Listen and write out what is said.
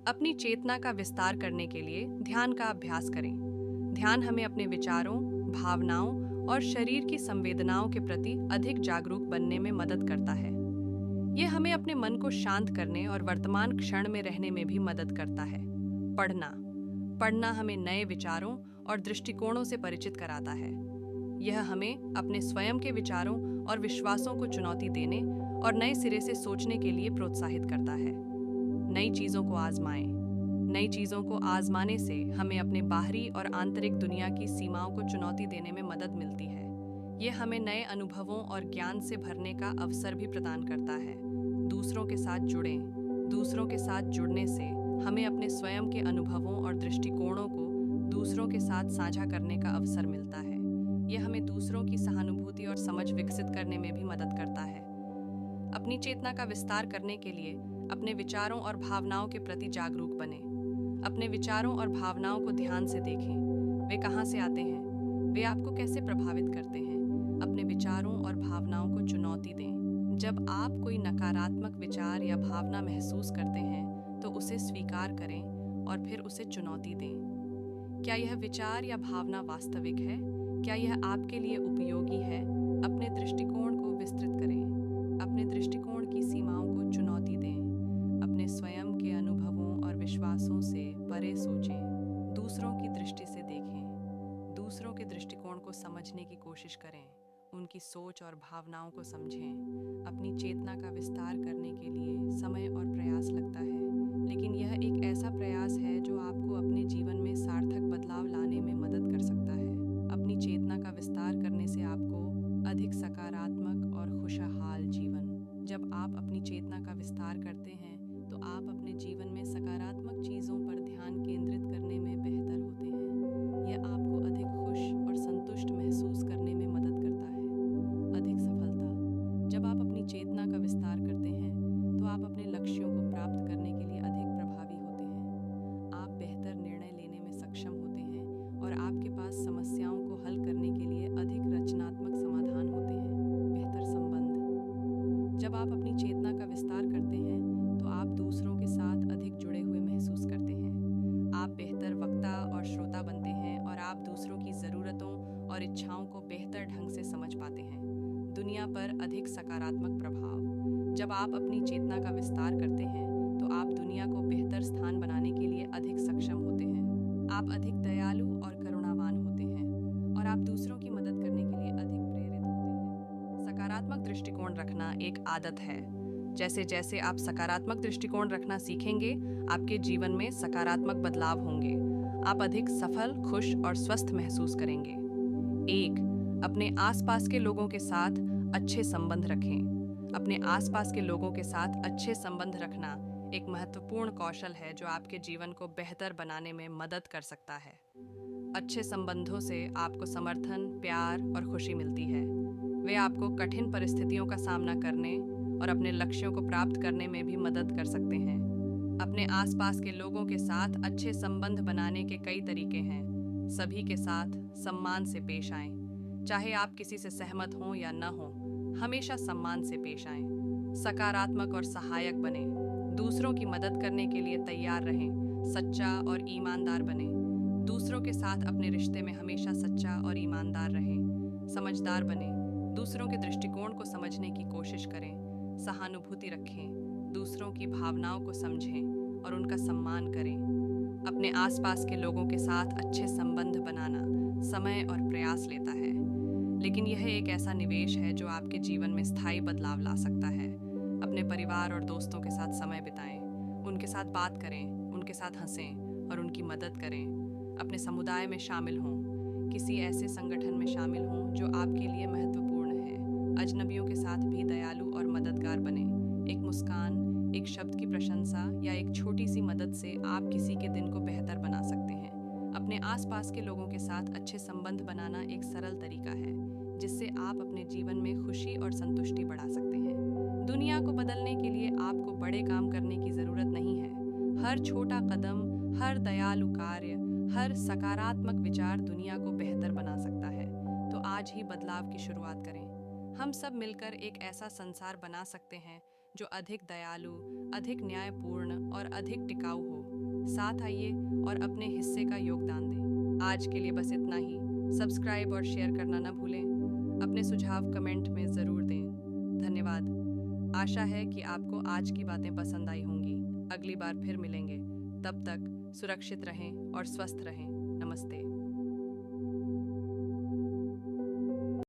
अपनी चेतना का विस्तार करने के लिए ध्यान का अभ्यास करें। ध्यान हमें अपने विचारों, भावनाओं और शरीर की संवेदनाओं के प्रति अधिक जागरूक बनने में मदद करता है। यह हमें अपने मन को शांत करने और वर्तमान क्षण में रहने में भी मदद करता है। पढ़ना हमें नए विचारों और दृष्टिकोणों से परिचित कराता है। यह हमें अपने स्वयं के विचारों और विश्वासों को चुनौती देने और नए सिरे से सोचने के लिए प्रोत्साहित करता है। नई चीज़ों को आजमाएं। नई चीज़ों को आजमाने से हमें अपने बाहरी और आंतरिक दुनिया की सीमाओं को चुनौती देने में मदद मिलती है। यह हमें नए अनुभवों और ज्ञान से भरने का अवसर भी प्रदान करता है। दूसरों के साथ जुड़ें। दूसरों के साथ जुड़ने से हमें अपने स्वयं के अनुभवों और दृष्टिकोणों को दूसरों के साथ साझा करने का अवसर मिलता है। यह हमें दूसरों की सहानुभूति और समझ विकसित करने में भी मदद करता है। अपनी चेतना का विस्तार करने के लिए अपने विचारों और भावनाओं के प्रति जागरूक बनें। अपने विचारों और भावनाओं को ध्यान से देखें। वे कहाँ से आते हैं? वे आपको कैसे प्रभावित करते हैं? अपने विचारों और भावनाओं को चुनौती दें। जब आप कोई नकारात्मक विचार या भावना महसूस करते हैं, तो उसे स्वीकार करें और फिर उसे चुनौती दें। क्या यह विचार या भावना वास्तविक है? क्या यह आपके लिए उपयोगी है? अपने दृष्टिकोण को विस्तृत करें। अपने दृष्टिकोण की सीमाओं को चुनौती दें। अपने स्वयं के अनुभवों और विश्वासों से परे सोचें। दूसरों की दृष्टि से देखें। दूसरों के दृष्टिकोण को समझने की कोशिश करें। उनकी सोच और भावनाओं को समझें। अपनी चेतना का विस्तार करने के लिए समय और प्रयास लगता है, लेकिन यह एक ऐसा प्रयास है जो आपको अपने जीवन में सार्थक बदलाव लाने में मदद कर सकता है। अपनी चेतना का विस्तार करने से आपको अधिक सकारात्मक और खुशहाल जीवन। जब आप अपनी चेतना का विस्तार करते हैं, तो आप अपने जीवन में सकारात्मक चीज़ों पर ध्यान केंद्रित करने में बेहतर होते हैं। यह आपको अधिक खुश और संतुष्ट महसूस करने में मदद करता है। अधिक सफलता। जब आप अपनी चेतना का विस्तार करते हैं, तो आप अपने लक्ष्यों को प्राप्त करने के लिए अधिक प्रभावी होते हैं। आप बेहतर निर्णय लेने में सक्षम होते हैं और आपके पास समस्याओं को हल करने के लिए अधिक रचनात्मक समाधान होते हैं। बेहतर संबंध। जब आप अपनी चेतना का विस्तार करते हैं, तो आप दूसरों के साथ अधिक जुड़े हुए महसूस करते हैं। आप बेहतर वक्ता और श्रोता बनते हैं और आप दूसरों की ज़रूरतों और इच्छाओं को बेहतर ढंग से समझ पाते हैं। दुनिया पर अधिक सकारात्मक प्रभाव। जब आप अपनी चेतना का विस्तार करते हैं, तो आप दुनिया को बेहतर स्थान बनाने के लिए अधिक सक्षम होते हैं। आप अधिक दयालु और करुणावान होते हैं और आप दूसरों की मदद करने के लिए अधिक प्रेरित होते हैं। सकारात्मक दृष्टिकोण रखना एक आदत है। जैसे जैसे आप सकारात्मक दृष्टिकोण रखना सीखेंगे, आपके जीवन में सकारात्मक बदलाव होंगे। आप अधिक सफल, खुश और स्वस्थ महसूस करेंगे। 1. अपने आसपास के लोगों के साथ अच्छे संबंध रखें। अपने आसपास के लोगों के साथ अच्छे संबंध रखना एक महत्वपूर्ण कौशल है जो आपके जीवन को बेहतर बनाने में मदद कर सकता है। अच्छे संबंधों से आपको समर्थन, प्यार और खुशी मिलती है। वे आपको कठिन परिस्थितियों का सामना करने और अपने लक्ष्यों को प्राप्त करने में भी मदद कर सकते हैं। अपने आसपास के लोगों के साथ अच्छे संबंध बनाने के कई तरीके हैं। सभी के साथ सम्मान से पेश आएं। चाहे आप किसी से सहमत हों या न हों, हमेशा सम्मान से पेश आएं। सकारात्मक और सहायक बनें। दूसरों की मदद करने के लिए तैयार रहें। सच्चा और ईमानदार बनें। दूसरों के साथ अपने रिश्ते में हमेशा सच्चा और ईमानदार रहें। समझदार बनें। दूसरों के दृष्टिकोण को समझने की कोशिश करें। सहानुभूति रखें। दूसरों की भावनाओं को समझें और उनका सम्मान करें। अपने आसपास के लोगों के साथ अच्छे संबंध बनाना समय और प्रयास लेता है, लेकिन यह एक ऐसा निवेश है जो आपके जीवन में स्थायी बदलाव ला सकता है। अपने परिवार और दोस्तों के साथ समय बिताएं। उनके साथ बात करें, उनके साथ हंसें और उनकी मदद करें। अपने समुदाय में शामिल हों। किसी ऐसे संगठन में शामिल हों जो आपके लिए महत्वपूर्ण है। अजनबियों के साथ भी दयालु और मददगार बनें। एक मुस्कान, एक शब्द की प्रशंसा या एक छोटी सी मदद से आप किसी के दिन को बेहतर बना सकते हैं। अपने आसपास के लोगों के साथ अच्छे संबंध बनाना एक सरल तरीका है, जिससे आप अपने जीवन में खुशी और संतुष्टि बढ़ा सकते हैं। दुनिया को बदलने के लिए आपको बड़े काम करने की ज़रूरत नहीं है। हर छोटा कदम, हर दयालु कार्य, हर सकारात्मक विचार दुनिया को बेहतर बना सकता है। तो आज ही बदलाव की शुरुआत करें। हम सब मिलकर एक ऐसा संसार बना सकते हैं जो अधिक दयालु, अधिक न्यायपूर्ण और अधिक टिकाऊ हो। साथ आइए और अपने हिस्से का योगदान दें। आज के लिए बस इतना ही। सब्सक्राइब और शेयर करना न भूलें। अपने सुझाव कमेंट में ज़रूर दें। धन्यवाद। आशा है कि आपको आज की बातें पसंद आई होंगी। अगली बार फिर मिलेंगे। तब तक सुरक्षित रहें और स्वस्थ रहें। नमस्ते।